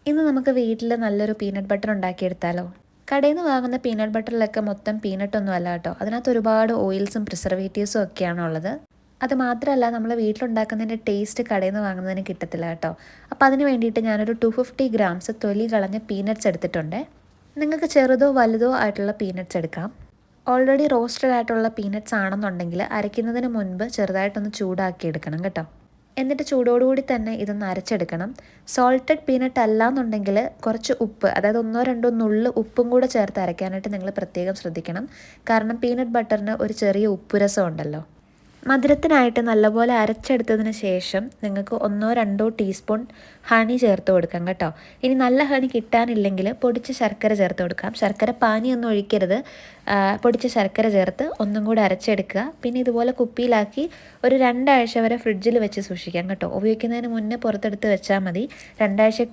ഇന്ന് നമുക്ക് വീട്ടിൽ നല്ലൊരു പീനട്ട് ബട്ടർ ഉണ്ടാക്കിയെടുത്താലോ? കടയിൽ നിന്ന് വാങ്ങുന്ന പീനട്ട് ബട്ടറിലൊക്കെ മൊത്തം പീനട്ടൊന്നും അല്ല കേട്ടോ. അതിനകത്ത് ഒരുപാട് ഓയിൽസും പ്രിസർവേറ്റീവ്സും ഒക്കെയാണ് ഉള്ളത്. അത് മാത്രമല്ല നമ്മൾ വീട്ടിലുണ്ടാക്കുന്നതിൻ്റെ ടേസ്റ്റ് കടയിൽ നിന്ന് വാങ്ങുന്നതിന് കിട്ടത്തില്ല കേട്ടോ. അപ്പോൾ അതിന് വേണ്ടിയിട്ട് ഞാനൊരു 250 ഗ്രാംസ് തൊലി കളഞ്ഞ പീനട്ട്സ് എടുത്തിട്ടുണ്ട്. നിങ്ങൾക്ക് ചെറുതോ വലുതോ ആയിട്ടുള്ള പീനട്ട്സ് എടുക്കാം. ഓൾറെഡി റോസ്റ്റഡ് ആയിട്ടുള്ള പീനട്ട്സ് ആണെന്നുണ്ടെങ്കിൽ അരയ്ക്കുന്നതിന് മുൻപ് ചെറുതായിട്ടൊന്ന് ചൂടാക്കി എടുക്കണം കേട്ടോ. എന്നിട്ട് ചൂടോടുകൂടി തന്നെ ഇതൊന്ന് അരച്ചെടുക്കണം. സോൾട്ടഡ് പീനട്ട് അല്ല എന്നുണ്ടെങ്കിൽ കുറച്ച് ഉപ്പ്, അതായത് 1-2 നുള്ള് ഉപ്പും കൂടെ ചേർത്ത് അരയ്ക്കാനായിട്ട് നിങ്ങൾ പ്രത്യേകം ശ്രദ്ധിക്കണം. കാരണം പീനട്ട് ബട്ടറിന് ഒരു ചെറിയ ഉപ്പുരസം ഉണ്ടല്ലോ. മധുരത്തിനായിട്ട് നല്ലപോലെ അരച്ചെടുത്തതിന് ശേഷം നിങ്ങൾക്ക് 1-2 ടീസ്പൂൺ ഹണി ചേർത്ത് കൊടുക്കാം കേട്ടോ. ഇനി നല്ല ഹണി കിട്ടാനില്ലെങ്കിൽ പൊടിച്ച ശർക്കര ചേർത്ത് കൊടുക്കാം. ശർക്കര പാനിയൊന്നും ഒഴിക്കരുത്. പൊടിച്ച ശർക്കര ചേർത്ത് ഒന്നും കൂടെ അരച്ചെടുക്കുക. പിന്നെ ഇതുപോലെ കുപ്പിയിലാക്കി ഒരു 2 ആഴ്ച വരെ ഫ്രിഡ്ജിൽ വെച്ച് സൂക്ഷിക്കാം കേട്ടോ. ഉപയോഗിക്കുന്നതിന് മുന്നേ പുറത്തെടുത്ത് വെച്ചാൽ മതി. 2 ആഴ്ച